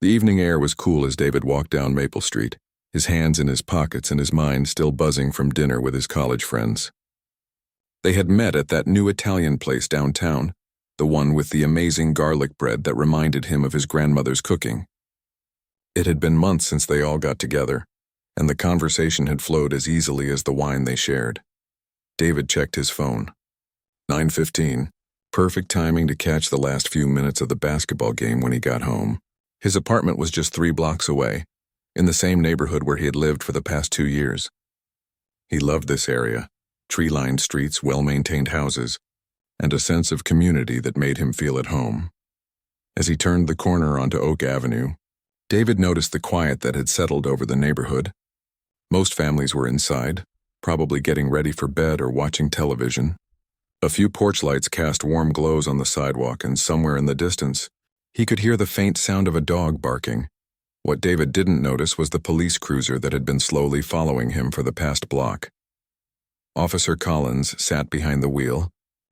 The evening air was cool as David walked down Maple Street, his hands in his pockets and his mind still buzzing from dinner with his college friends. They had met at that new Italian place downtown, the one with the amazing garlic bread that reminded him of his grandmother's cooking. It had been months since they all got together, and the conversation had flowed as easily as the wine they shared. David checked his phone. 9:15, perfect timing to catch the last few minutes of the basketball game when he got home. His apartment was just 3 blocks away, in the same neighborhood where he had lived for the past 2 years. He loved this area, tree-lined streets, well-maintained houses, and a sense of community that made him feel at home. As he turned the corner onto Oak Avenue, David noticed the quiet that had settled over the neighborhood. Most families were inside, probably getting ready for bed or watching television. A few porch lights cast warm glows on the sidewalk, and somewhere in the distance, he could hear the faint sound of a dog barking. What David didn't notice was the police cruiser that had been slowly following him for the past block. Officer Collins sat behind the wheel,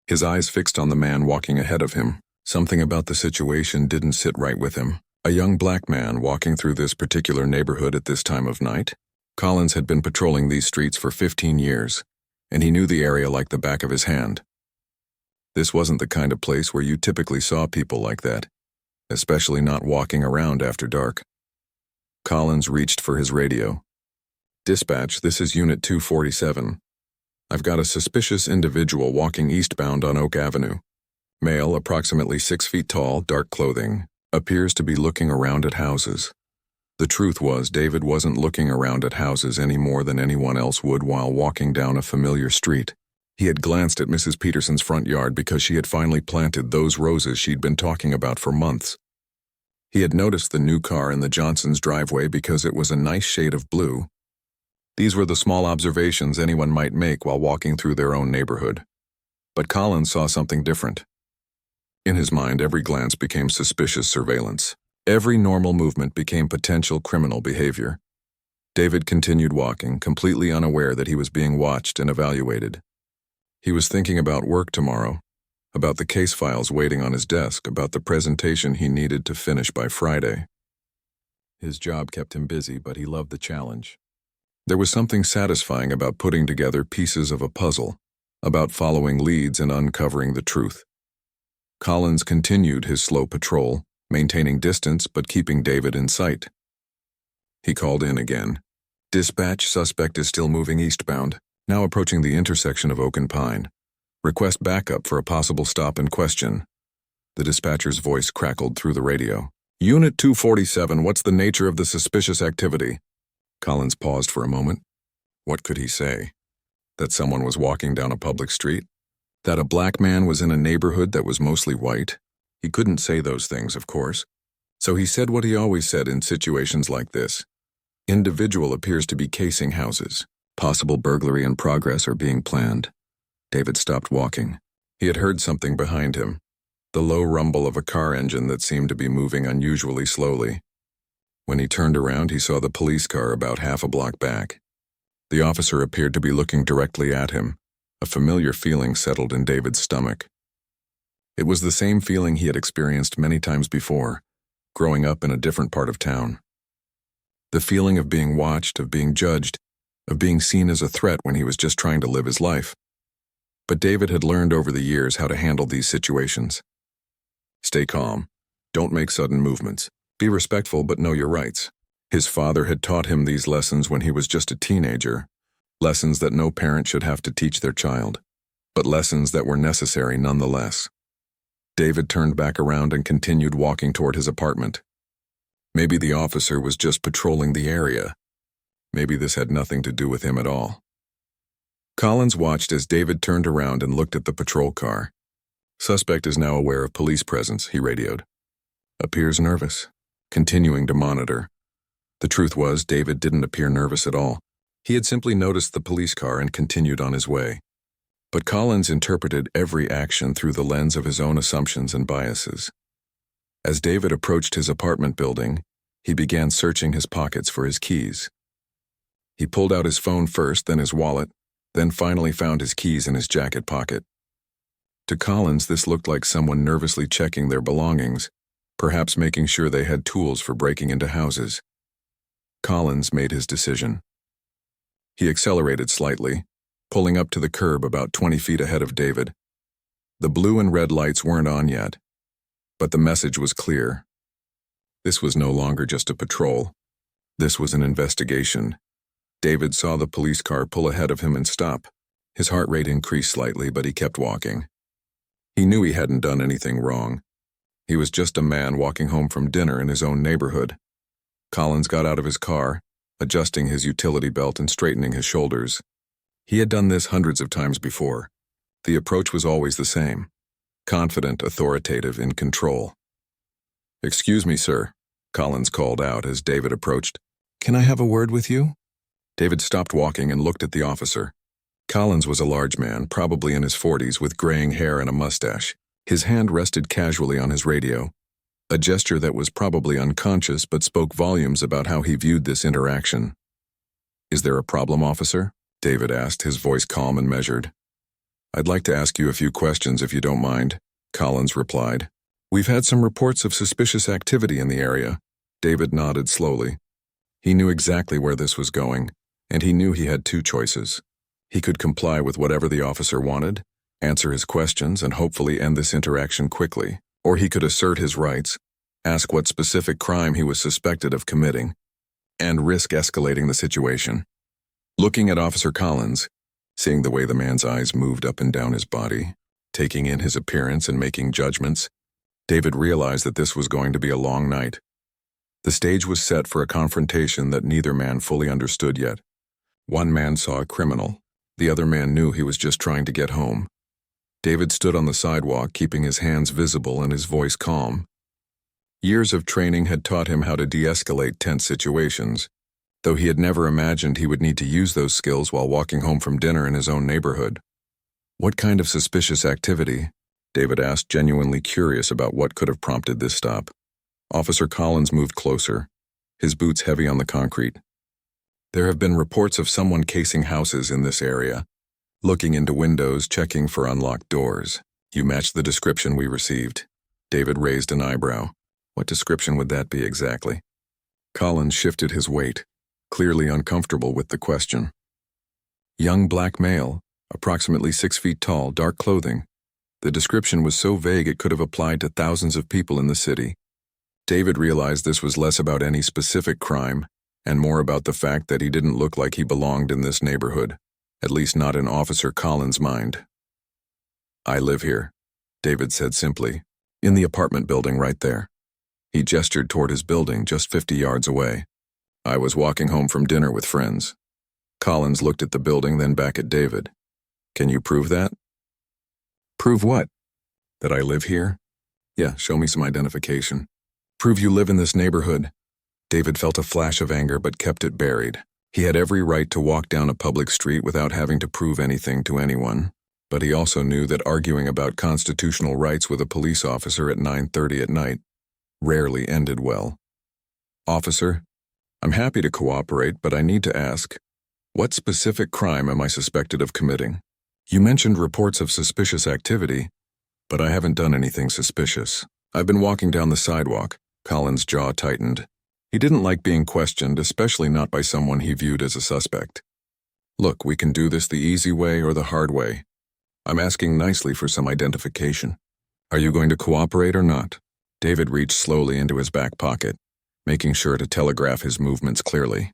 his eyes fixed on the man walking ahead of him. Something about the situation didn't sit right with him. A young black man walking through this particular neighborhood at this time of night? Collins had been patrolling these streets for 15 years, and he knew the area like the back of his hand. This wasn't the kind of place where you typically saw people like that, especially not walking around after dark. Collins reached for his radio. "Dispatch, this is Unit 247. I've got a suspicious individual walking eastbound on Oak Avenue. Male, approximately 6 feet tall, dark clothing, appears to be looking around at houses." The truth was, David wasn't looking around at houses any more than anyone else would while walking down a familiar street. He had glanced at Mrs. Peterson's front yard because she had finally planted those roses she'd been talking about for months. He had noticed the new car in the Johnsons' driveway because it was a nice shade of blue. These were the small observations anyone might make while walking through their own neighborhood. But Collins saw something different. In his mind, every glance became suspicious surveillance. Every normal movement became potential criminal behavior. David continued walking, completely unaware that he was being watched and evaluated. He was thinking about work tomorrow, about the case files waiting on his desk, about the presentation he needed to finish by Friday. His job kept him busy, but he loved the challenge. There was something satisfying about putting together pieces of a puzzle, about following leads and uncovering the truth. Collins continued his slow patrol, maintaining distance but keeping David in sight. He called in again. "Dispatch, suspect is still moving eastbound, now approaching the intersection of Oak and Pine. Request backup for a possible stop and question." The dispatcher's voice crackled through the radio. "Unit 247, what's the nature of the suspicious activity?" Collins paused for a moment. What could he say? That someone was walking down a public street? That a black man was in a neighborhood that was mostly white? He couldn't say those things, of course. So he said what he always said in situations like this. Individual appears to be casing houses. Possible burglary in progress or being planned. David stopped walking. He had heard something behind him. The low rumble of a car engine that seemed to be moving unusually slowly. When he turned around, he saw the police car about half a block back. The officer appeared to be looking directly at him. A familiar feeling settled in David's stomach. It was the same feeling he had experienced many times before, growing up in a different part of town. The feeling of being watched, of being judged, of being seen as a threat when he was just trying to live his life. But David had learned over the years how to handle these situations. Stay calm. Don't make sudden movements. Be respectful but know your rights. His father had taught him these lessons when he was just a teenager. Lessons that no parent should have to teach their child, but lessons that were necessary nonetheless. David turned back around and continued walking toward his apartment. Maybe the officer was just patrolling the area. Maybe this had nothing to do with him at all. Collins watched as David turned around and looked at the patrol car. "Suspect is now aware of police presence," he radioed. "Appears nervous." Continuing to monitor. The truth was, David didn't appear nervous at all. He had simply noticed the police car and continued on his way. But Collins interpreted every action through the lens of his own assumptions and biases. As David approached his apartment building, he began searching his pockets for his keys. He pulled out his phone first, then his wallet, then finally found his keys in his jacket pocket. To Collins, this looked like someone nervously checking their belongings, perhaps making sure they had tools for breaking into houses. Collins made his decision. He accelerated slightly, pulling up to the curb about 20 feet ahead of David. The blue and red lights weren't on yet, but the message was clear. This was no longer just a patrol. This was an investigation. David saw the police car pull ahead of him and stop. His heart rate increased slightly, but he kept walking. He knew he hadn't done anything wrong. He was just a man walking home from dinner in his own neighborhood. Collins got out of his car, adjusting his utility belt and straightening his shoulders. He had done this hundreds of times before. The approach was always the same: confident, authoritative, in control. "Excuse me, sir," Collins called out as David approached. "Can I have a word with you?" David stopped walking and looked at the officer. Collins was a large man, probably in his 40s, with graying hair and a mustache. His hand rested casually on his radio, a gesture that was probably unconscious but spoke volumes about how he viewed this interaction. "Is there a problem, officer?" David asked, his voice calm and measured. "I'd like to ask you a few questions if you don't mind," Collins replied. "We've had some reports of suspicious activity in the area." David nodded slowly. He knew exactly where this was going, and he knew he had two choices. He could comply with whatever the officer wanted, answer his questions, and hopefully end this interaction quickly, or he could assert his rights, ask what specific crime he was suspected of committing, and risk escalating the situation. Looking at Officer Collins, seeing the way the man's eyes moved up and down his body, taking in his appearance and making judgments, David realized that this was going to be a long night. The stage was set for a confrontation that neither man fully understood yet. One man saw a criminal. The other man knew he was just trying to get home. David stood on the sidewalk, keeping his hands visible and his voice calm. Years of training had taught him how to de-escalate tense situations, though he had never imagined he would need to use those skills while walking home from dinner in his own neighborhood. "What kind of suspicious activity?" David asked, genuinely curious about what could have prompted this stop. Officer Collins moved closer, his boots heavy on the concrete. "There have been reports of someone casing houses in this area, looking into windows, checking for unlocked doors. You matched the description we received." David raised an eyebrow. What description would that be exactly? Collins shifted his weight, clearly uncomfortable with the question. "Young black male, approximately 6 feet tall, dark clothing." The description was so vague it could have applied to thousands of people in the city. David realized this was less about any specific crime and more about the fact that he didn't look like he belonged in this neighborhood, at least not in Officer Collins' mind. "I live here," David said simply, "in the apartment building right there." He gestured toward his building just 50 yards away. "I was walking home from dinner with friends." Collins looked at the building, then back at David. "Can you prove that?" "Prove what?" "That I live here?" "Yeah, show me some identification." "Prove you live in this neighborhood." David felt a flash of anger but kept it buried. He had every right to walk down a public street without having to prove anything to anyone, but he also knew that arguing about constitutional rights with a police officer at 9:30 at night rarely ended well. "Officer, I'm happy to cooperate, but I need to ask, what specific crime am I suspected of committing? You mentioned reports of suspicious activity, but I haven't done anything suspicious. I've been walking down the sidewalk." Collins' jaw tightened. He didn't like being questioned, especially not by someone he viewed as a suspect. "Look, we can do this the easy way or the hard way. I'm asking nicely for some identification. Are you going to cooperate or not?" David reached slowly into his back pocket, making sure to telegraph his movements clearly.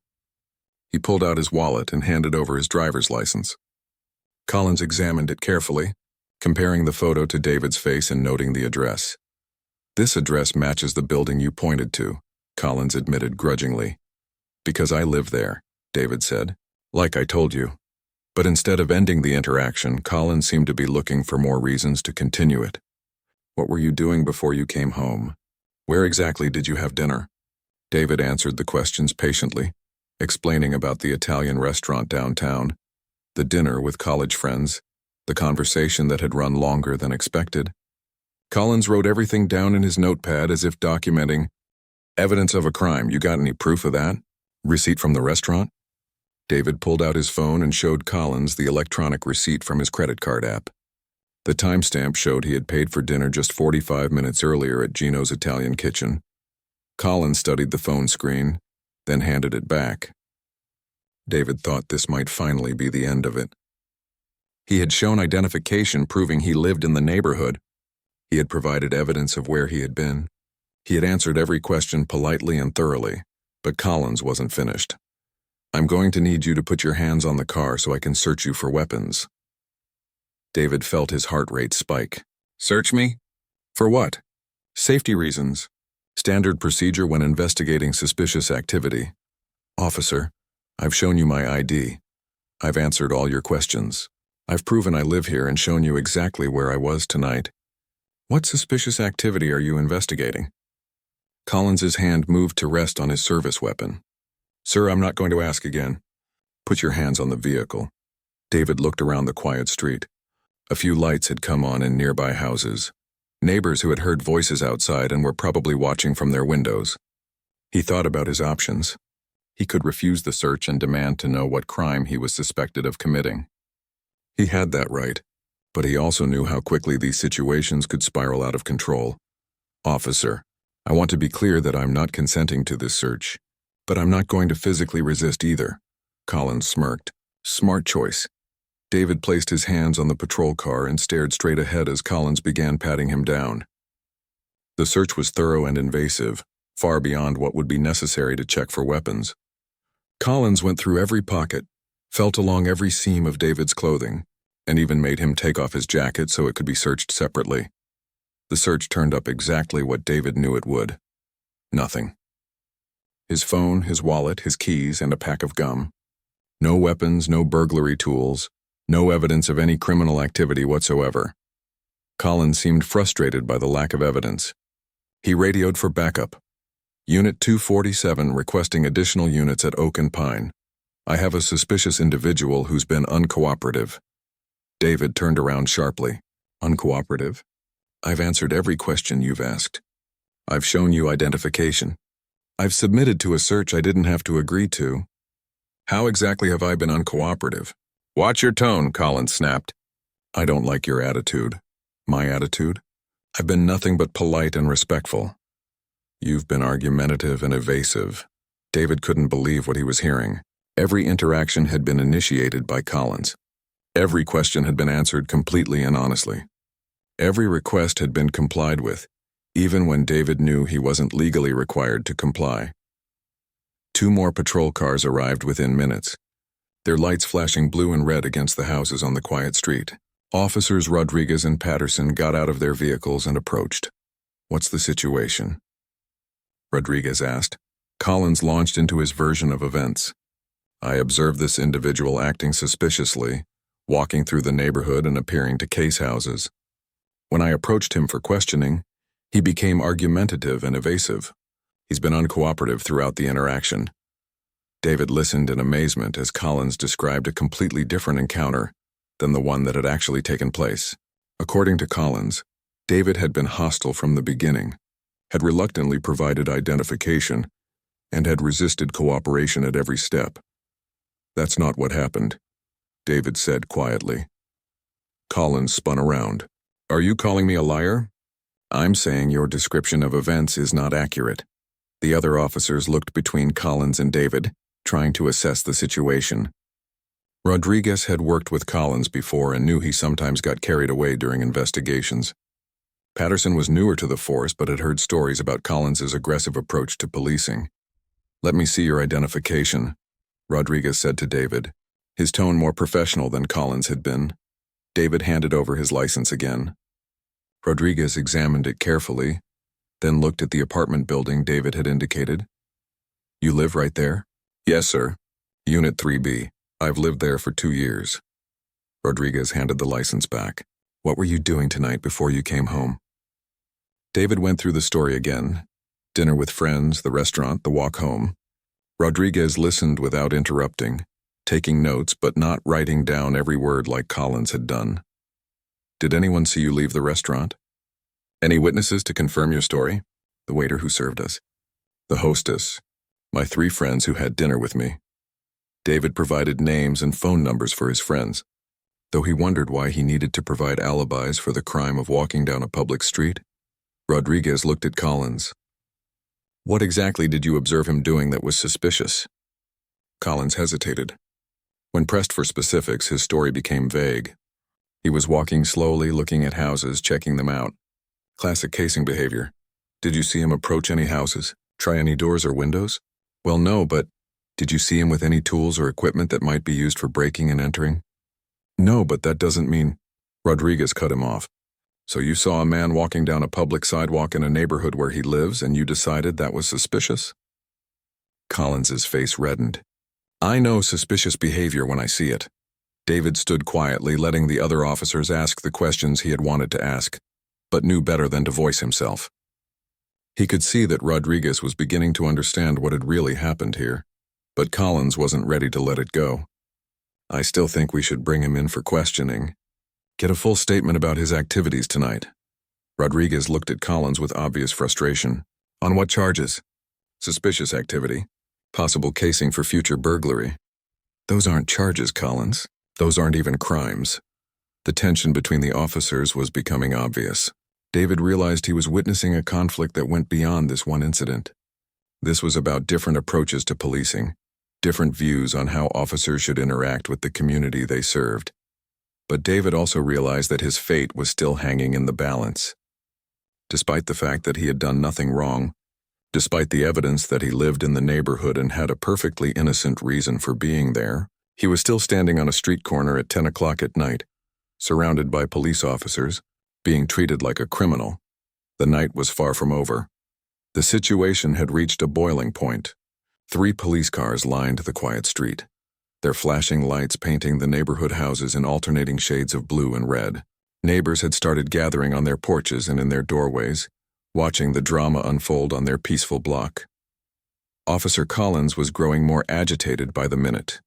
He pulled out his wallet and handed over his driver's license. Collins examined it carefully, comparing the photo to David's face and noting the address. "This address matches the building you pointed to," Collins admitted grudgingly. "Because I live there," David said, "like I told you." But instead of ending the interaction, Collins seemed to be looking for more reasons to continue it. "What were you doing before you came home? Where exactly did you have dinner?" David answered the questions patiently, explaining about the Italian restaurant downtown, the dinner with college friends, the conversation that had run longer than expected. Collins wrote everything down in his notepad as if documenting, "Evidence of a crime, you got any proof of that? Receipt from the restaurant?" David pulled out his phone and showed Collins the electronic receipt from his credit card app. The timestamp showed he had paid for dinner just 45 minutes earlier at Gino's Italian kitchen. Collins studied the phone screen, then handed it back. David thought this might finally be the end of it. He had shown identification proving he lived in the neighborhood. He had provided evidence of where he had been. He had answered every question politely and thoroughly, but Collins wasn't finished. "I'm going to need you to put your hands on the car so I can search you for weapons." David felt his heart rate spike. "Search me? For what?" "Safety reasons. Standard procedure when investigating suspicious activity." "Officer, I've shown you my ID. I've answered all your questions. I've proven I live here and shown you exactly where I was tonight. What suspicious activity are you investigating?" Collins's hand moved to rest on his service weapon. "Sir, I'm not going to ask again. Put your hands on the vehicle." David looked around the quiet street. A few lights had come on in nearby houses. Neighbors who had heard voices outside and were probably watching from their windows. He thought about his options. He could refuse the search and demand to know what crime he was suspected of committing. He had that right, but he also knew how quickly these situations could spiral out of control. "Officer, I want to be clear that I'm not consenting to this search, but I'm not going to physically resist either." Collins smirked. "Smart choice." David placed his hands on the patrol car and stared straight ahead as Collins began patting him down. The search was thorough and invasive, far beyond what would be necessary to check for weapons. Collins went through every pocket, felt along every seam of David's clothing, and even made him take off his jacket so it could be searched separately. The search turned up exactly what David knew it would. Nothing. His phone, his wallet, his keys, and a pack of gum. No weapons, no burglary tools, no evidence of any criminal activity whatsoever. Collins seemed frustrated by the lack of evidence. He radioed for backup. "Unit 247 requesting additional units at Oak and Pine. I have a suspicious individual who's been uncooperative." David turned around sharply. "Uncooperative? I've answered every question you've asked. I've shown you identification. I've submitted to a search I didn't have to agree to. How exactly have I been uncooperative?" "Watch your tone," Collins snapped. "I don't like your attitude." "My attitude? I've been nothing but polite and respectful." "You've been argumentative and evasive." David couldn't believe what he was hearing. Every interaction had been initiated by Collins. Every question had been answered completely and honestly. Every request had been complied with, even when David knew he wasn't legally required to comply. 2 more patrol cars arrived within minutes, their lights flashing blue and red against the houses on the quiet street. Officers Rodriguez and Patterson got out of their vehicles and approached. "What's the situation?" Rodriguez asked. Collins launched into his version of events. "I observed this individual acting suspiciously, walking through the neighborhood and appearing to case houses. When I approached him for questioning, he became argumentative and evasive. He's been uncooperative throughout the interaction." David listened in amazement as Collins described a completely different encounter than the one that had actually taken place. According to Collins, David had been hostile from the beginning, had reluctantly provided identification, and had resisted cooperation at every step. "That's not what happened," David said quietly. Collins spun around. "Are you calling me a liar?" "I'm saying your description of events is not accurate." The other officers looked between Collins and David, trying to assess the situation. Rodriguez had worked with Collins before and knew he sometimes got carried away during investigations. Patterson was newer to the force but had heard stories about Collins's aggressive approach to policing. "Let me see your identification," Rodriguez said to David, his tone more professional than Collins had been. David handed over his license again. Rodriguez examined it carefully, then looked at the apartment building David had indicated. "You live right there?" "Yes, sir. Unit 3B. I've lived there for 2 years." Rodriguez handed the license back. "What were you doing tonight before you came home?" David went through the story again. Dinner with friends, the restaurant, the walk home. Rodriguez listened without interrupting, taking notes but not writing down every word like Collins had done. "Did anyone see you leave the restaurant?" "Any witnesses to confirm your story?" "The waiter who served us." "The hostess." "My 3 friends who had dinner with me." David provided names and phone numbers for his friends. though he wondered why he needed to provide alibis for the crime of walking down a public street. Rodriguez looked at Collins. "What exactly did you observe him doing that was suspicious?" Collins hesitated. When pressed for specifics, his story became vague. He was walking slowly, looking at houses, checking them out. Classic casing behavior. "Did you see him approach any houses? Try any doors or windows?" "Well, no, but did you see him with any tools or equipment that might be used for breaking and entering?" "No, but that doesn't mean—" Rodriguez cut him off. "So you saw a man walking down a public sidewalk in a neighborhood where he lives and you decided that was suspicious?" Collins's face reddened. "I know suspicious behavior when I see it." David stood quietly, letting the other officers ask the questions he had wanted to ask, but knew better than to voice himself. He could see that Rodriguez was beginning to understand what had really happened here, but Collins wasn't ready to let it go. "I still think we should bring him in for questioning. Get a full statement about his activities tonight." Rodriguez looked at Collins with obvious frustration. "On what charges?" "Suspicious activity. Possible casing for future burglary." "Those aren't charges, Collins. Those aren't even crimes." The tension between the officers was becoming obvious. David realized he was witnessing a conflict that went beyond this one incident. This was about different approaches to policing, different views on how officers should interact with the community they served. But David also realized that his fate was still hanging in the balance. Despite the fact that he had done nothing wrong, despite the evidence that he lived in the neighborhood and had a perfectly innocent reason for being there, he was still standing on a street corner at 10 o'clock at night, surrounded by police officers, being treated like a criminal. The night was far from over. The situation had reached a boiling point. 3 police cars lined the quiet street, their flashing lights painting the neighborhood houses in alternating shades of blue and red. Neighbors had started gathering on their porches and in their doorways, watching the drama unfold on their peaceful block. Officer Collins was growing more agitated by the minute.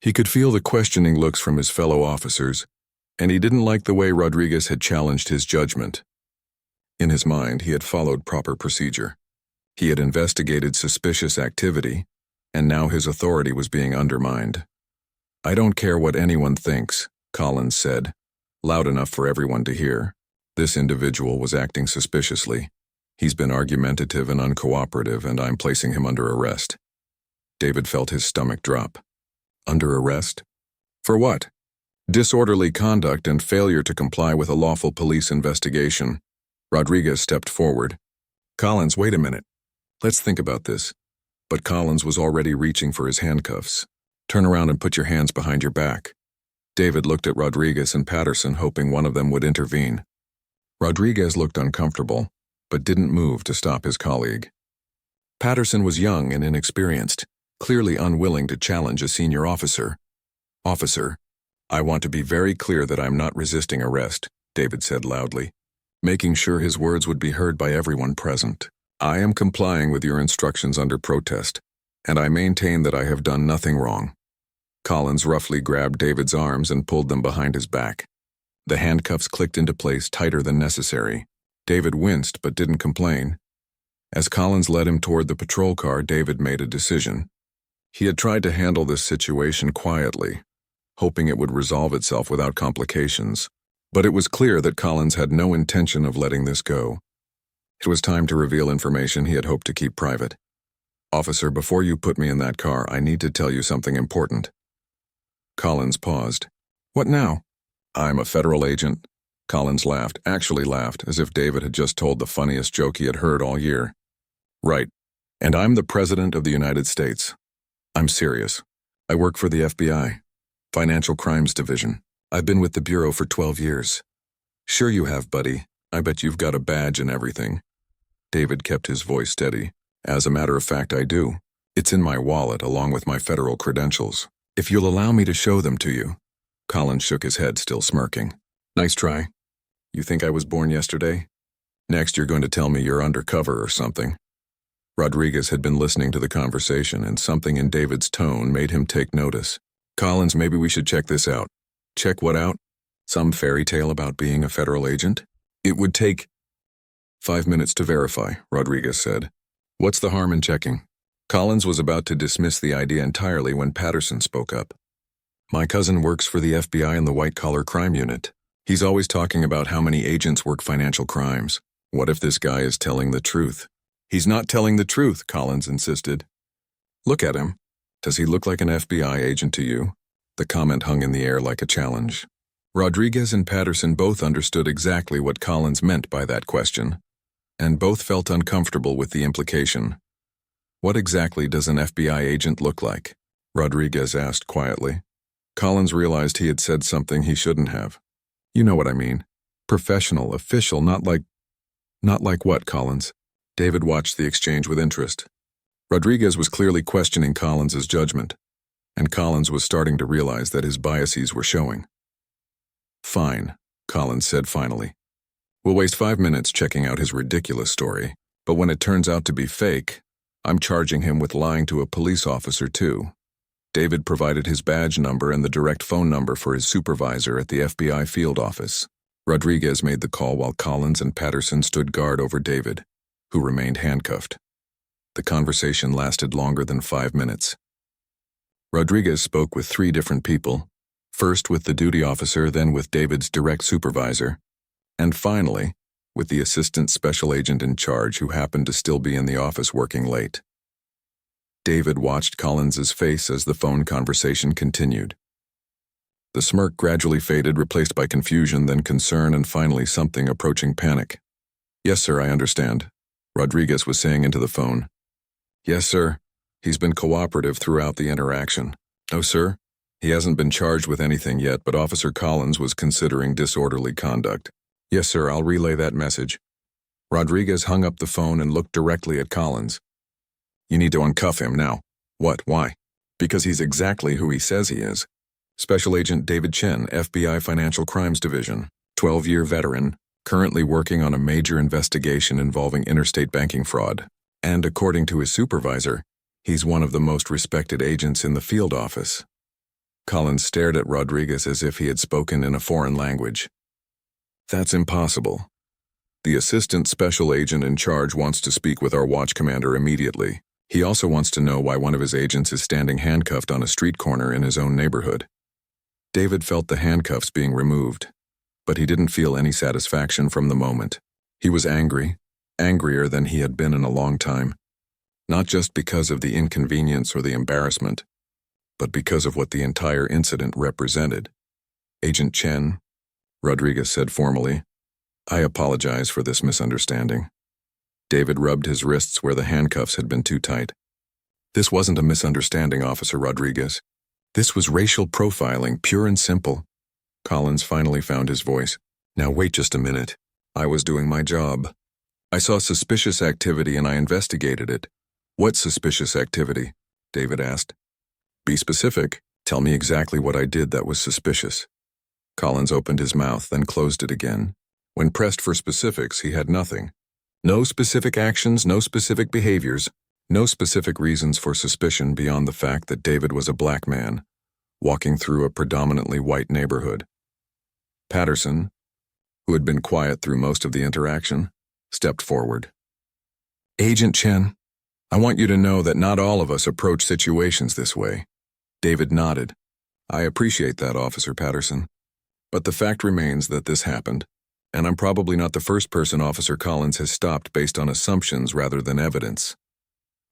He could feel the questioning looks from his fellow officers, and he didn't like the way Rodriguez had challenged his judgment. In his mind, he had followed proper procedure. He had investigated suspicious activity, and now his authority was being undermined. "I don't care what anyone thinks," Collins said, loud enough for everyone to hear. "This individual was acting suspiciously. He's been argumentative and uncooperative, and I'm placing him under arrest." David felt his stomach drop. Under arrest? For what? Disorderly conduct and failure to comply with a lawful police investigation. Rodriguez stepped forward. "Collins, wait a minute. Let's think about this." But Collins was already reaching for his handcuffs. "Turn around and put your hands behind your back." David looked at Rodriguez and Patterson, hoping one of them would intervene. Rodriguez looked uncomfortable, but didn't move to stop his colleague. Patterson was young and inexperienced, clearly unwilling to challenge a senior officer. "Officer, I want to be very clear that I'm not resisting arrest," David said loudly, making sure his words would be heard by everyone present. "I am complying with your instructions under protest, and I maintain that I have done nothing wrong." Collins roughly grabbed David's arms and pulled them behind his back. The handcuffs clicked into place tighter than necessary. David winced but didn't complain. As Collins led him toward the patrol car, David made a decision. He had tried to handle this situation quietly, hoping it would resolve itself without complications. But it was clear that Collins had no intention of letting this go. It was time to reveal information he had hoped to keep private. "Officer, before you put me in that car, I need to tell you something important." Collins paused. "What now?" "I'm a federal agent." Collins laughed, actually laughed, as if David had just told the funniest joke he had heard all year. "Right. And I'm the President of the United States. I'm serious. I work for the FBI, Financial Crimes Division. I've been with the Bureau for 12 years. Sure you have, buddy. I bet you've got a badge and everything." David kept his voice steady. "As a matter of fact, I do. It's in my wallet along with my federal credentials. If you'll allow me to show them to you." Collins shook his head, still smirking. "Nice try. You think I was born yesterday? Next you're going to tell me you're undercover or something." Rodriguez had been listening to the conversation, and something in David's tone made him take notice. "Collins, maybe we should check this out." "Check what out? Some fairy tale about being a federal agent?" "It would take 5 minutes to verify," Rodriguez said. "What's the harm in checking?" Collins was about to dismiss the idea entirely when Patterson spoke up. My cousin works for the FBI in the white-collar crime unit. He's always talking about how many agents work financial crimes. What if this guy is telling the truth? He's not telling the truth, Collins insisted. Look at him. Does he look like an FBI agent to you? The comment hung in the air like a challenge. Rodriguez and Patterson both understood exactly what Collins meant by that question, and both felt uncomfortable with the implication. What exactly does an FBI agent look like? Rodriguez asked quietly. Collins realized he had said something he shouldn't have. You know what I mean. Professional, official, not like what, Collins? David watched the exchange with interest. Rodriguez was clearly questioning Collins's judgment, and Collins was starting to realize that his biases were showing. Fine, Collins said finally. We'll waste 5 minutes checking out his ridiculous story, but when it turns out to be fake, I'm charging him with lying to a police officer too. David provided his badge number and the direct phone number for his supervisor at the FBI field office. Rodriguez made the call while Collins and Patterson stood guard over David, who remained handcuffed. The conversation lasted longer than 5 minutes. Rodriguez spoke with 3 different people, first with the duty officer, then with David's direct supervisor, and finally with the assistant special agent in charge who happened to still be in the office working late. David watched Collins's face as the phone conversation continued. The smirk gradually faded, replaced by confusion, then concern, and finally something approaching panic. Yes, sir, I understand, Rodriguez was saying into the phone. Yes, sir. He's been cooperative throughout the interaction. No, sir. He hasn't been charged with anything yet, but Officer Collins was considering disorderly conduct. Yes, sir, I'll relay that message. Rodriguez hung up the phone and looked directly at Collins. You need to uncuff him now. What? Why? Because he's exactly who he says he is. Special Agent David Chen, FBI Financial Crimes Division, 12-year veteran, currently working on a major investigation involving interstate banking fraud. And according to his supervisor, he's one of the most respected agents in the field office. Collins stared at Rodriguez as if he had spoken in a foreign language. That's impossible. The assistant special agent in charge wants to speak with our watch commander immediately. He also wants to know why one of his agents is standing handcuffed on a street corner in his own neighborhood. David felt the handcuffs being removed, but he didn't feel any satisfaction from the moment. He was angry, angrier than he had been in a long time, not just because of the inconvenience or the embarrassment, but because of what the entire incident represented. Agent Chen, Rodriguez said formally, I apologize for this misunderstanding. David rubbed his wrists where the handcuffs had been too tight. This wasn't a misunderstanding, Officer Rodriguez. This was racial profiling, pure and simple. Collins finally found his voice. Now wait just a minute. I was doing my job. I saw suspicious activity and I investigated it. What suspicious activity? David asked. Be specific. Tell me exactly what I did that was suspicious. Collins opened his mouth, then closed it again. When pressed for specifics, he had nothing. No specific actions, no specific behaviors, no specific reasons for suspicion beyond the fact that David was a black man, walking through a predominantly white neighborhood. Patterson, who had been quiet through most of the interaction, stepped forward. Agent Chen, I want you to know that not all of us approach situations this way. David nodded. I appreciate that, Officer Patterson. But the fact remains that this happened, and I'm probably not the first person Officer Collins has stopped based on assumptions rather than evidence.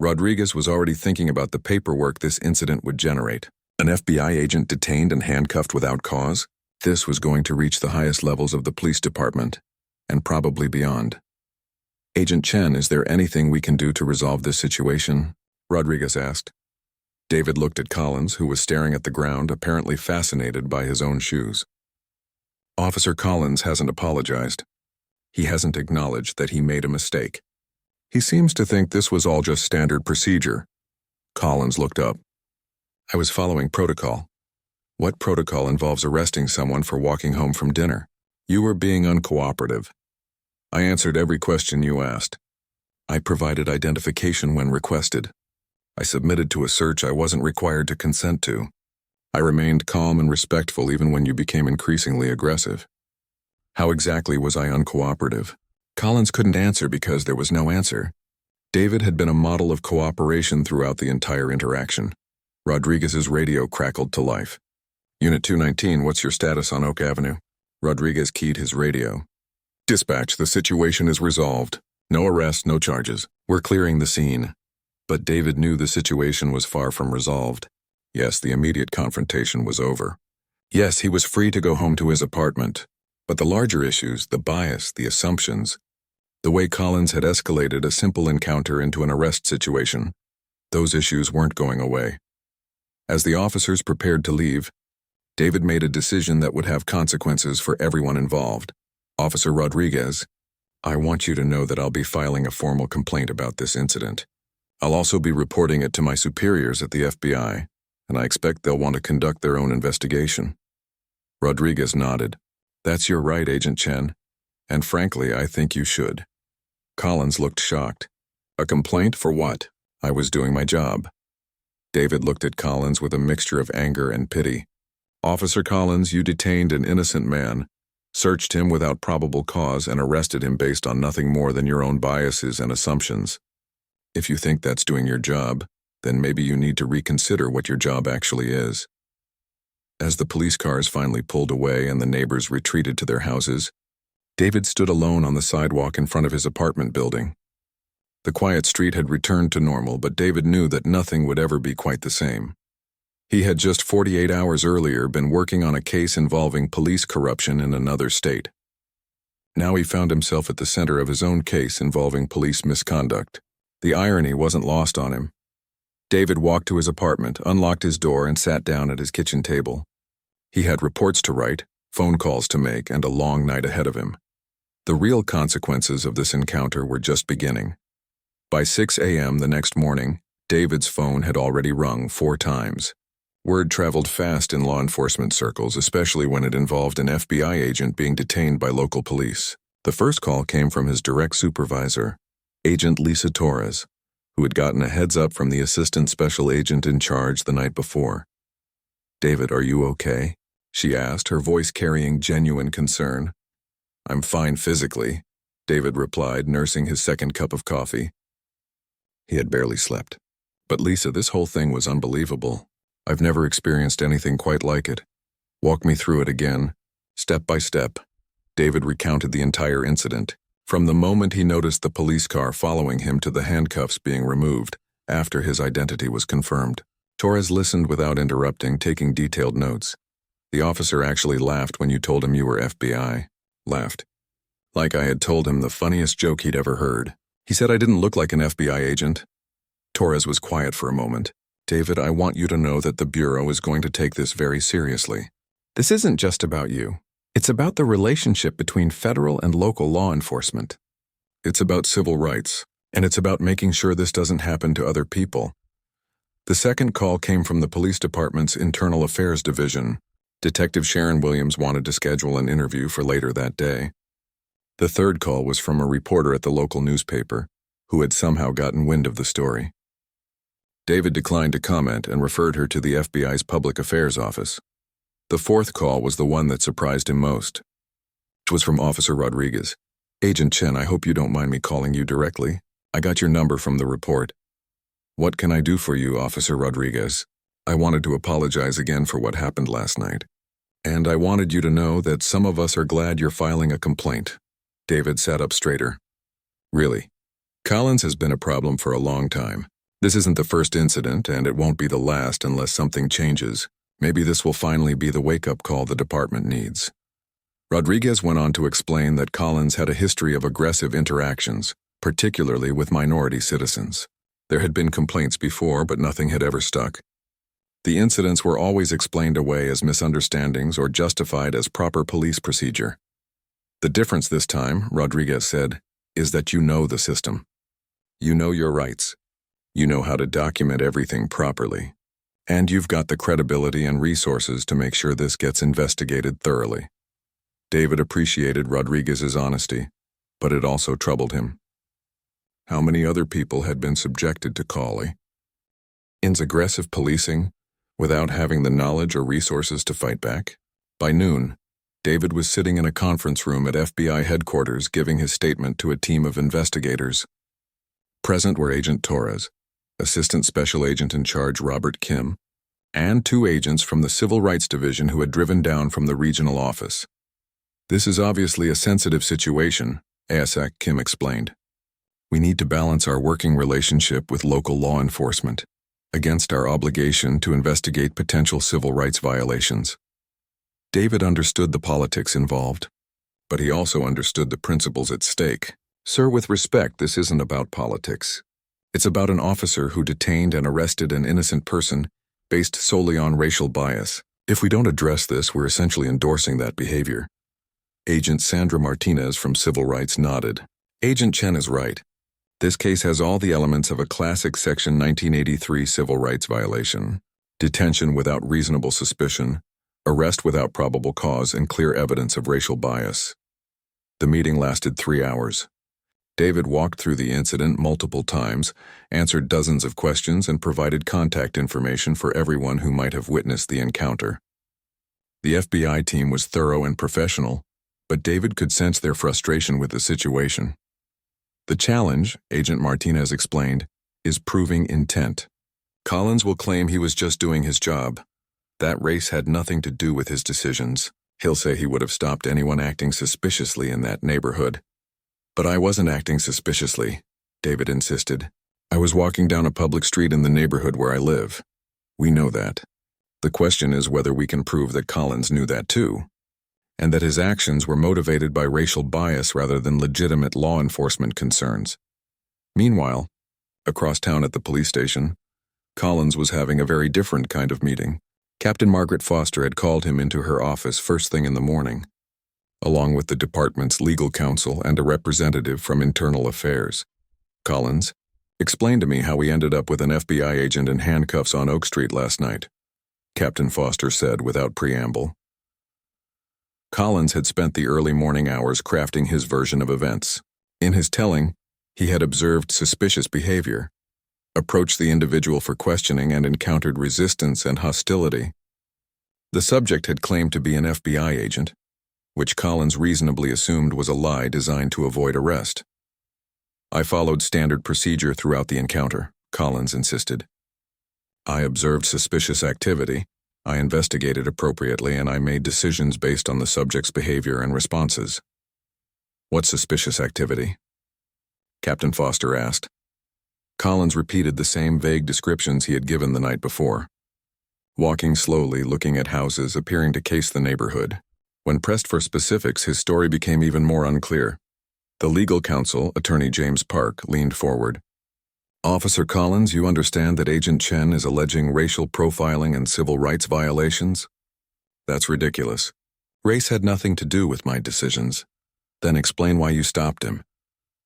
Rodriguez was already thinking about the paperwork this incident would generate. An FBI agent detained and handcuffed without cause? This was going to reach the highest levels of the police department, and probably beyond. Agent Chen, is there anything we can do to resolve this situation? Rodriguez asked. David looked at Collins, who was staring at the ground, apparently fascinated by his own shoes. Officer Collins hasn't apologized. He hasn't acknowledged that he made a mistake. He seems to think this was all just standard procedure. Collins looked up. I was following protocol. What protocol involves arresting someone for walking home from dinner? You were being uncooperative. I answered every question you asked. I provided identification when requested. I submitted to a search I wasn't required to consent to. I remained calm and respectful even when you became increasingly aggressive. How exactly was I uncooperative? Collins couldn't answer because there was no answer. David had been a model of cooperation throughout the entire interaction. Rodriguez's radio crackled to life. Unit 219, what's your status on Oak Avenue? Rodriguez keyed his radio. Dispatch, the situation is resolved. No arrests, no charges. We're clearing the scene. But David knew the situation was far from resolved. Yes, the immediate confrontation was over. Yes, he was free to go home to his apartment. But the larger issues, the bias, the assumptions, the way Collins had escalated a simple encounter into an arrest situation, those issues weren't going away. As the officers prepared to leave, David made a decision that would have consequences for everyone involved. Officer Rodriguez, I want you to know that I'll be filing a formal complaint about this incident. I'll also be reporting it to my superiors at the FBI, and I expect they'll want to conduct their own investigation. Rodriguez nodded. That's your right, Agent Chen, and frankly, I think you should. Collins looked shocked. A complaint for what? I was doing my job. David looked at Collins with a mixture of anger and pity. Officer Collins, you detained an innocent man, searched him without probable cause, and arrested him based on nothing more than your own biases and assumptions. If you think that's doing your job, then maybe you need to reconsider what your job actually is. As the police cars finally pulled away and the neighbors retreated to their houses, David stood alone on the sidewalk in front of his apartment building. The quiet street had returned to normal, but David knew that nothing would ever be quite the same. He had just 48 hours earlier been working on a case involving police corruption in another state. Now he found himself at the center of his own case involving police misconduct. The irony wasn't lost on him. David walked to his apartment, unlocked his door, and sat down at his kitchen table. He had reports to write, phone calls to make, and a long night ahead of him. The real consequences of this encounter were just beginning. By 6 a.m. the next morning, David's phone had already rung 4 times. Word traveled fast in law enforcement circles, especially when it involved an FBI agent being detained by local police. The first call came from his direct supervisor, Agent Lisa Torres, who had gotten a heads-up from the assistant special agent in charge the night before. "David, are you okay?" she asked, her voice carrying genuine concern. "I'm fine physically," David replied, nursing his second cup of coffee. He had barely slept. "But Lisa, this whole thing was unbelievable. I've never experienced anything quite like it. Walk me through it again, step by step." David recounted the entire incident, from the moment he noticed the police car following him to the handcuffs being removed after his identity was confirmed. Torres listened without interrupting, taking detailed notes. "The officer actually laughed when you told him you were FBI. Laughed. Like I had told him the funniest joke he'd ever heard. He said I didn't look like an FBI agent." Torres was quiet for a moment. "David, I want you to know that the Bureau is going to take this very seriously. This isn't just about you. It's about the relationship between federal and local law enforcement. It's about civil rights, and it's about making sure this doesn't happen to other people." The second call came from the police department's Internal Affairs Division. Detective Sharon Williams wanted to schedule an interview for later that day. The third call was from a reporter at the local newspaper, who had somehow gotten wind of the story. David declined to comment and referred her to the FBI's Public Affairs Office. The fourth call was the one that surprised him most. It was from Officer Rodriguez. "Agent Chen, I hope you don't mind me calling you directly. I got your number from the report." "What can I do for you, Officer Rodriguez? I wanted to apologize again for what happened last night. And I wanted you to know that some of us are glad you're filing a complaint." David sat up straighter. "Really? Collins has been a problem for a long time. This isn't the first incident, and it won't be the last unless something changes. Maybe this will finally be the wake-up call the department needs." Rodriguez went on to explain that Collins had a history of aggressive interactions, particularly with minority citizens. There had been complaints before, but nothing had ever stuck. The incidents were always explained away as misunderstandings or justified as proper police procedure. "The difference this time," Rodriguez said, "is that you know the system. You know your rights. You know how to document everything properly. And you've got the credibility and resources to make sure this gets investigated thoroughly." David appreciated Rodriguez's honesty, but it also troubled him. How many other people had been subjected to Collins' aggressive policing without having the knowledge or resources to fight back? By noon, David was sitting in a conference room at FBI headquarters giving his statement to a team of investigators. Present were Agent Torres, Assistant Special Agent in Charge Robert Kim, and 2 agents from the Civil Rights Division who had driven down from the regional office. This is obviously a sensitive situation, ASAC Kim explained. We need to balance our working relationship with local law enforcement against our obligation to investigate potential civil rights violations. David understood the politics involved, but he also understood the principles at stake. Sir, with respect, this isn't about politics. It's about an officer who detained and arrested an innocent person based solely on racial bias. If we don't address this, we're essentially endorsing that behavior. Agent Sandra Martinez from Civil Rights nodded. Agent Chen is right. This case has all the elements of a classic Section 1983 civil rights violation: detention without reasonable suspicion, arrest without probable cause, and clear evidence of racial bias. The meeting lasted 3 hours. David walked through the incident multiple times, answered dozens of questions, and provided contact information for everyone who might have witnessed the encounter. The FBI team was thorough and professional, but David could sense their frustration with the situation. The challenge, Agent Martinez explained, is proving intent. Collins will claim he was just doing his job. That race had nothing to do with his decisions. He'll say he would have stopped anyone acting suspiciously in that neighborhood. But I wasn't acting suspiciously, David insisted. I was walking down a public street in the neighborhood where I live. We know that. The question is whether we can prove that Collins knew that too, and that his actions were motivated by racial bias rather than legitimate law enforcement concerns. Meanwhile, across town at the police station, Collins was having a very different kind of meeting. Captain Margaret Foster had called him into her office first thing in the morning, along with the department's legal counsel and a representative from Internal Affairs. Collins, explain to me how we ended up with an FBI agent in handcuffs on Oak Street last night, Captain Foster said without preamble. Collins had spent the early morning hours crafting his version of events. In his telling, he had observed suspicious behavior, approached the individual for questioning, and encountered resistance and hostility. The subject had claimed to be an FBI agent, which Collins reasonably assumed was a lie designed to avoid arrest. I followed standard procedure throughout the encounter, Collins insisted. I observed suspicious activity, I investigated appropriately, and I made decisions based on the subject's behavior and responses. What suspicious activity? Captain Foster asked. Collins repeated the same vague descriptions he had given the night before. Walking slowly, looking at houses, appearing to case the neighborhood. When pressed for specifics, his story became even more unclear. The legal counsel, Attorney James Park, leaned forward. Officer Collins, you understand that Agent Chen is alleging racial profiling and civil rights violations? That's ridiculous. Race had nothing to do with my decisions. Then explain why you stopped him.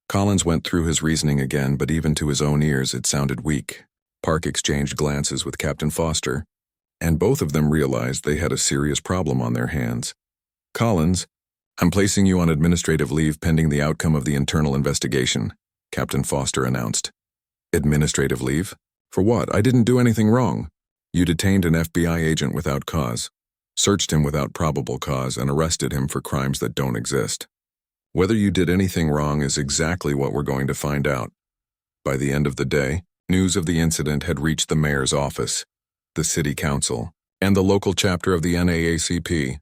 Collins went through his reasoning again, but even to his own ears it sounded weak. Park exchanged glances with Captain Foster, and both of them realized they had a serious problem on their hands. Collins, I'm placing you on administrative leave pending the outcome of the internal investigation, Captain Foster announced. Administrative leave? For what? I didn't do anything wrong. You detained an FBI agent without cause, searched him without probable cause, and arrested him for crimes that don't exist. Whether you did anything wrong is exactly what we're going to find out. By the end of the day, news of the incident had reached the mayor's office, the city council, and the local chapter of the NAACP.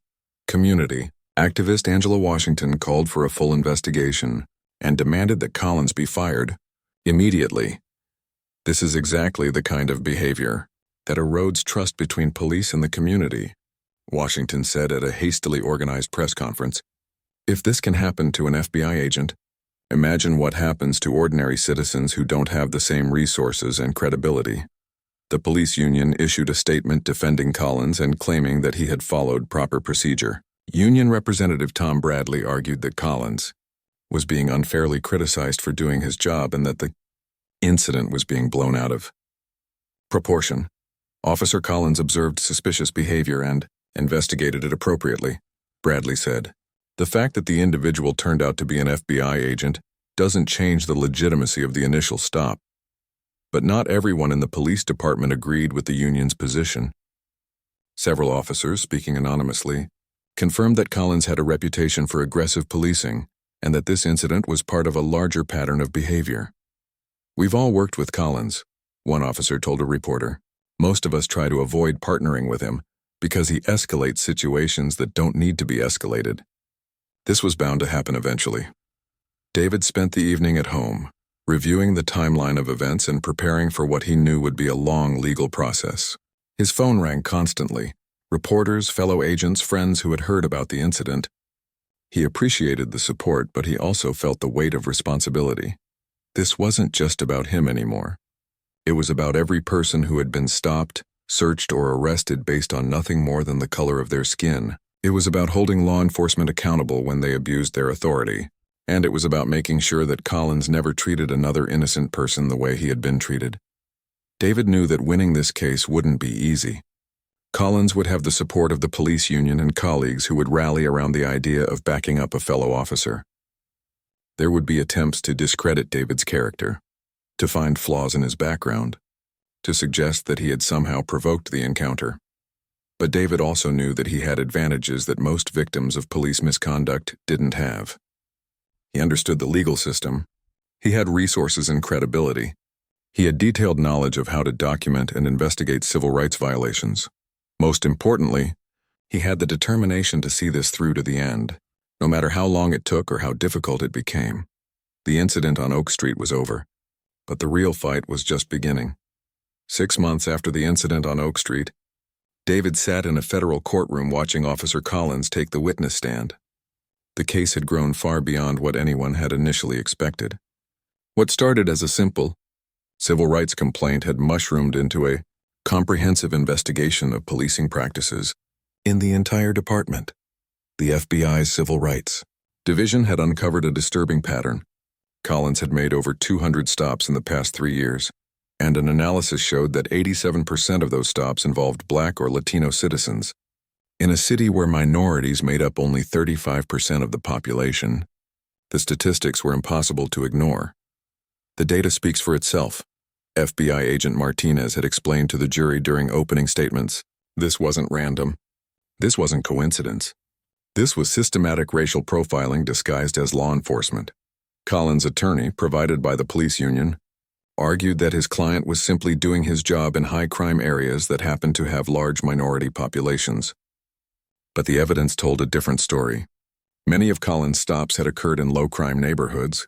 Community activist Angela Washington called for a full investigation and demanded that Collins be fired immediately. This is exactly the kind of behavior that erodes trust between police and the community, Washington said at a hastily organized press conference. If this can happen to an FBI agent, imagine what happens to ordinary citizens who don't have the same resources and credibility. The police union issued a statement defending Collins and claiming that he had followed proper procedure. Union Representative Tom Bradley argued that Collins was being unfairly criticized for doing his job and that the incident was being blown out of proportion. Officer Collins observed suspicious behavior and investigated it appropriately, Bradley said. The fact that the individual turned out to be an FBI agent doesn't change the legitimacy of the initial stop. But not everyone in the police department agreed with the union's position. Several officers, speaking anonymously, confirmed that Collins had a reputation for aggressive policing and that this incident was part of a larger pattern of behavior. We've all worked with Collins, one officer told a reporter. Most of us try to avoid partnering with him because he escalates situations that don't need to be escalated. This was bound to happen eventually. David spent the evening at home, reviewing the timeline of events and preparing for what he knew would be a long legal process. His phone rang constantly. Reporters, fellow agents, friends who had heard about the incident. He appreciated the support, but he also felt the weight of responsibility. This wasn't just about him anymore. It was about every person who had been stopped, searched, or arrested based on nothing more than the color of their skin. It was about holding law enforcement accountable when they abused their authority. And it was about making sure that Collins never treated another innocent person the way he had been treated. David knew that winning this case wouldn't be easy. Collins would have the support of the police union and colleagues who would rally around the idea of backing up a fellow officer. There would be attempts to discredit David's character, to find flaws in his background, to suggest that he had somehow provoked the encounter. But David also knew that he had advantages that most victims of police misconduct didn't have. He understood the legal system. He had resources and credibility. He had detailed knowledge of how to document and investigate civil rights violations. Most importantly, he had the determination to see this through to the end, no matter how long it took or how difficult it became. The incident on Oak Street was over, but the real fight was just beginning. 6 months after the incident on Oak Street, David sat in a federal courtroom watching Officer Collins take the witness stand. The case had grown far beyond what anyone had initially expected. What started as a simple civil rights complaint had mushroomed into a comprehensive investigation of policing practices in the entire department. The FBI's Civil Rights Division had uncovered a disturbing pattern. Collins had made over 200 stops in the past 3 years, and an analysis showed that 87% of those stops involved Black or Latino citizens. In a city where minorities made up only 35% of the population, the statistics were impossible to ignore. The data speaks for itself. FBI agent Martinez had explained to the jury during opening statements, this wasn't random. This wasn't coincidence. This was systematic racial profiling disguised as law enforcement. Collins' attorney, provided by the police union, argued that his client was simply doing his job in high-crime areas that happened to have large minority populations. But the evidence told a different story. Many of Collins' stops had occurred in low-crime neighborhoods,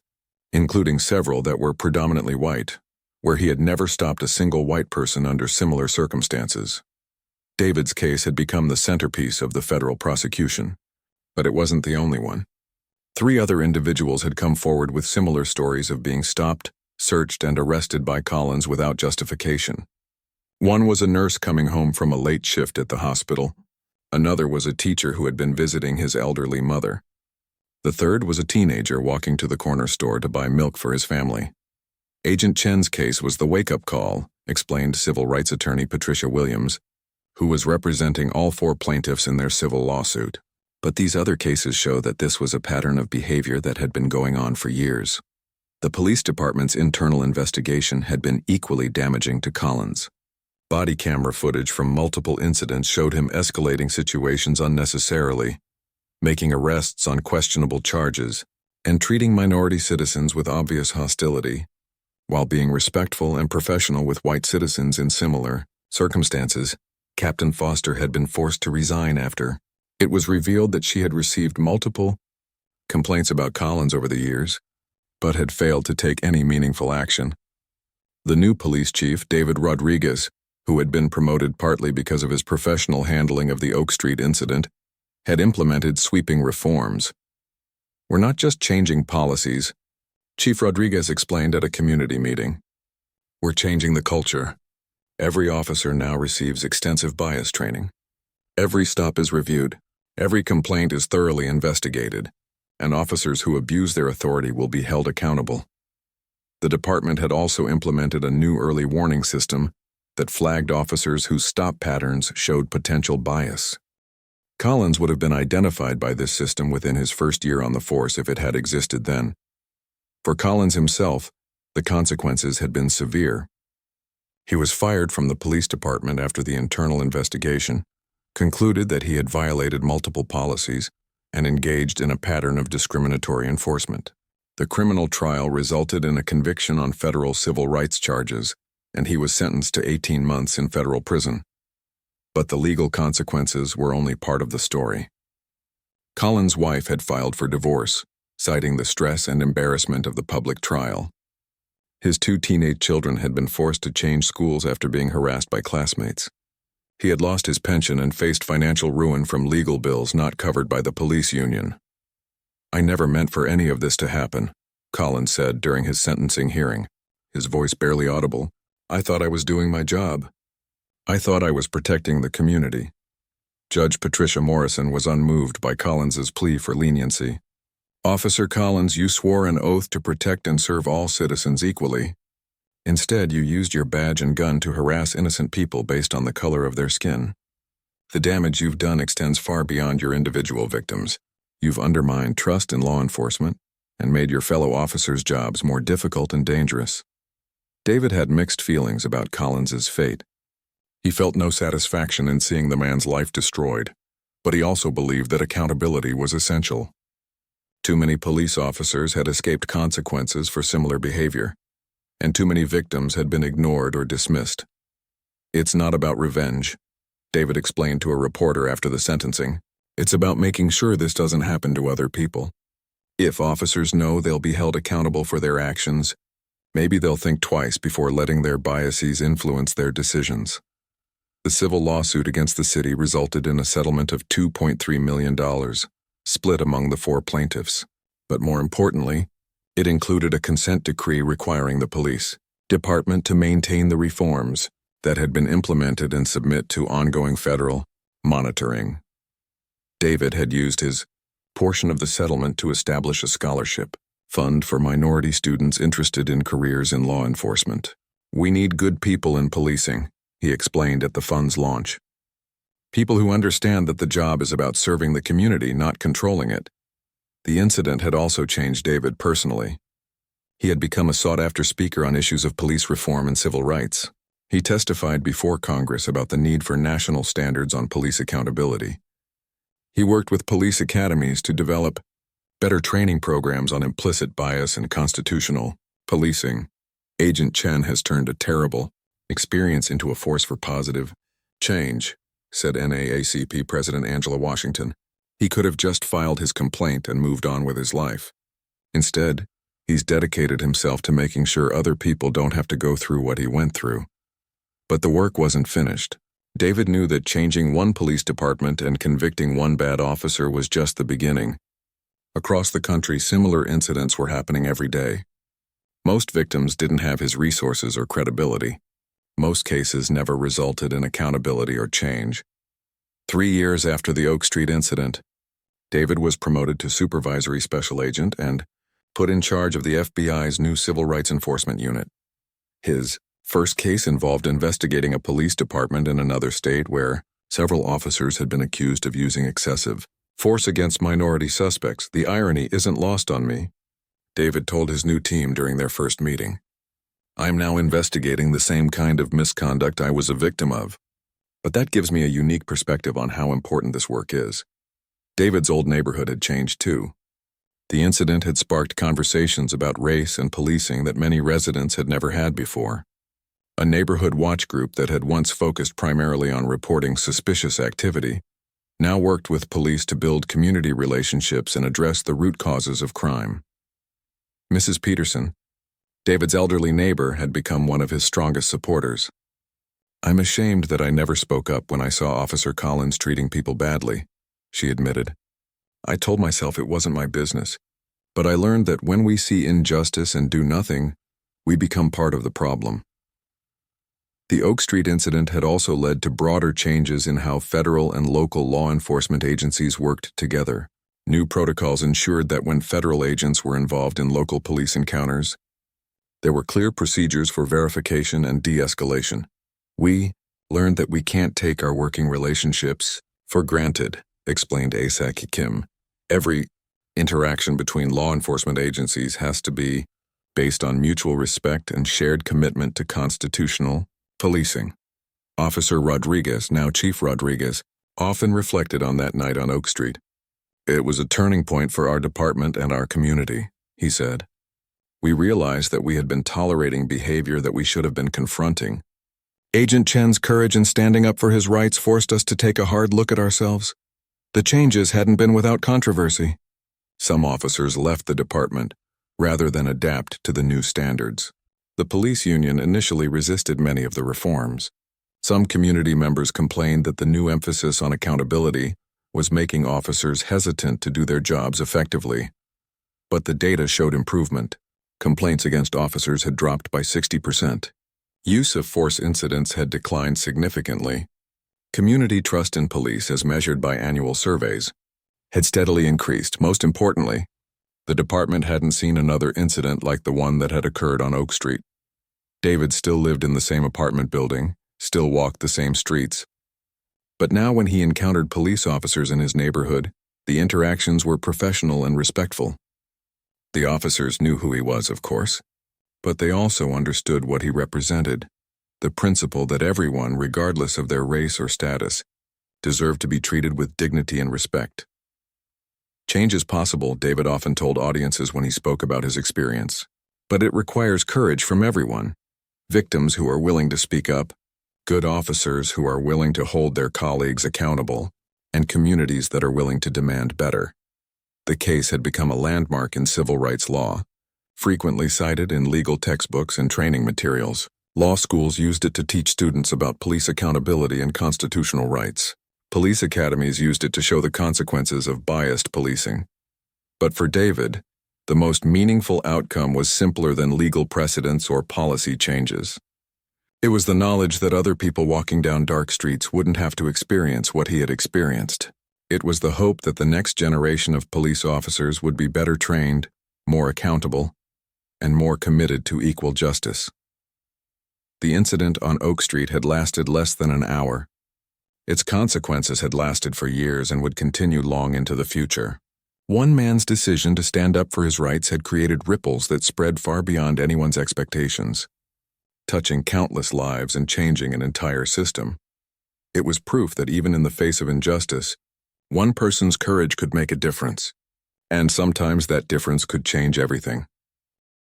including several that were predominantly white, where he had never stopped a single white person under similar circumstances. David's case had become the centerpiece of the federal prosecution, but it wasn't the only one. 3 other individuals had come forward with similar stories of being stopped, searched, and arrested by Collins without justification. One was a nurse coming home from a late shift at the hospital. Another was a teacher who had been visiting his elderly mother. The third was a teenager walking to the corner store to buy milk for his family. Agent Chen's case was the wake-up call, explained civil rights attorney Patricia Williams, who was representing all 4 plaintiffs in their civil lawsuit. But these other cases show that this was a pattern of behavior that had been going on for years. The police department's internal investigation had been equally damaging to Collins. Body camera footage from multiple incidents showed him escalating situations unnecessarily, making arrests on questionable charges, and treating minority citizens with obvious hostility, while being respectful and professional with white citizens in similar circumstances. Captain Foster had been forced to resign after it was revealed that she had received multiple complaints about Collins over the years, but had failed to take any meaningful action. The new police chief, David Rodriguez, who had been promoted partly because of his professional handling of the Oak Street incident, had implemented sweeping reforms. We're not just changing policies, Chief Rodriguez explained at a community meeting. We're changing the culture. Every officer now receives extensive bias training. Every stop is reviewed. Every complaint is thoroughly investigated, and officers who abuse their authority will be held accountable. The department had also implemented a new early warning system that flagged officers whose stop patterns showed potential bias. Collins would have been identified by this system within his first year on the force if it had existed then. For Collins himself, the consequences had been severe. He was fired from the police department after the internal investigation concluded that he had violated multiple policies and engaged in a pattern of discriminatory enforcement. The criminal trial resulted in a conviction on federal civil rights charges and he was sentenced to 18 months in federal prison. But the legal consequences were only part of the story. Colin's wife had filed for divorce, citing the stress and embarrassment of the public trial. His 2 teenage children had been forced to change schools after being harassed by classmates. He had lost his pension and faced financial ruin from legal bills not covered by the police union. "I never meant for any of this to happen," Colin said during his sentencing hearing, his voice barely audible. "I thought I was doing my job. I thought I was protecting the community." Judge Patricia Morrison was unmoved by Collins's plea for leniency. "Officer Collins, you swore an oath to protect and serve all citizens equally. Instead, you used your badge and gun to harass innocent people based on the color of their skin. The damage you've done extends far beyond your individual victims. You've undermined trust in law enforcement and made your fellow officers' jobs more difficult and dangerous." David had mixed feelings about Collins's fate. He felt no satisfaction in seeing the man's life destroyed, but he also believed that accountability was essential. Too many police officers had escaped consequences for similar behavior, and too many victims had been ignored or dismissed. "It's not about revenge," David explained to a reporter after the sentencing. "It's about making sure this doesn't happen to other people. If officers know they'll be held accountable for their actions, maybe they'll think twice before letting their biases influence their decisions." The civil lawsuit against the city resulted in a settlement of $2.3 million, split among the 4 plaintiffs. But more importantly, it included a consent decree requiring the police department to maintain the reforms that had been implemented and submit to ongoing federal monitoring. David had used his portion of the settlement to establish a scholarship fund for minority students interested in careers in law enforcement. "We need good people in policing," he explained at the fund's launch. "People who understand that the job is about serving the community, not controlling it." The incident had also changed David personally. He had become a sought-after speaker on issues of police reform and civil rights. He testified before Congress about the need for national standards on police accountability. He worked with police academies to develop better training programs on implicit bias and constitutional policing. Agent Chen has turned a terrible experience into a force for positive change, said NAACP President Angela Washington. He could have just filed his complaint and moved on with his life. Instead, he's dedicated himself to making sure other people don't have to go through what he went through. But the work wasn't finished. David knew that changing one police department and convicting one bad officer was just the beginning. Across the country, similar incidents were happening every day. Most victims didn't have his resources or credibility. Most cases never resulted in accountability or change. 3 years after the Oak Street incident, David was promoted to supervisory special agent and put in charge of the FBI's new Civil Rights Enforcement Unit. His first case involved investigating a police department in another state where several officers had been accused of using excessive force against minority suspects. "The irony isn't lost on me," David told his new team during their first meeting. "I'm now investigating the same kind of misconduct I was a victim of. But that gives me a unique perspective on how important this work is." David's old neighborhood had changed too. The incident had sparked conversations about race and policing that many residents had never had before. A neighborhood watch group that had once focused primarily on reporting suspicious activity now worked with police to build community relationships and address the root causes of crime. Mrs. Peterson, David's elderly neighbor, had become one of his strongest supporters. "I'm ashamed that I never spoke up when I saw Officer Collins treating people badly," she admitted. "I told myself it wasn't my business, but I learned that when we see injustice and do nothing, we become part of the problem." The Oak Street incident had also led to broader changes in how federal and local law enforcement agencies worked together. New protocols ensured that when federal agents were involved in local police encounters, there were clear procedures for verification and de-escalation. "We learned that we can't take our working relationships for granted," explained Asak Kim. "Every interaction between law enforcement agencies has to be based on mutual respect and shared commitment to constitutional policing." Officer Rodriguez, now Chief Rodriguez, often reflected on that night on Oak Street. "It was a turning point for our department and our community," he said. We realized that we had been tolerating behavior that we should have been confronting. Agent Chen's courage in standing up for his rights forced us to take a hard look at ourselves. The changes hadn't been without controversy. Some officers left the department, rather than adapt to the new standards. The police union initially resisted many of the reforms. Some community members complained that the new emphasis on accountability was making officers hesitant to do their jobs effectively. But the data showed improvement. Complaints against officers had dropped by 60%. Use of force incidents had declined significantly. Community trust in police, as measured by annual surveys, had steadily increased. Most importantly, the department hadn't seen another incident like the one that had occurred on Oak Street. David still lived in the same apartment building, still walked the same streets. But now when he encountered police officers in his neighborhood, the interactions were professional and respectful. The officers knew who he was, of course, but they also understood what he represented, the principle that everyone, regardless of their race or status, deserved to be treated with dignity and respect. Change is possible, David often told audiences when he spoke about his experience, but it requires courage from everyone. Victims who are willing to speak up, good officers who are willing to hold their colleagues accountable, and communities that are willing to demand better. The case had become a landmark in civil rights law, frequently cited in legal textbooks and training materials. Law schools used it to teach students about police accountability and constitutional rights. Police academies used it to show the consequences of biased policing. But for David, the most meaningful outcome was simpler than legal precedents or policy changes. It was the knowledge that other people walking down dark streets wouldn't have to experience what he had experienced. It was the hope that the next generation of police officers would be better trained, more accountable, and more committed to equal justice. The incident on Oak Street had lasted less than an hour. Its consequences had lasted for years and would continue long into the future. One man's decision to stand up for his rights had created ripples that spread far beyond anyone's expectations, touching countless lives and changing an entire system. It was proof that even in the face of injustice, one person's courage could make a difference, and sometimes that difference could change everything.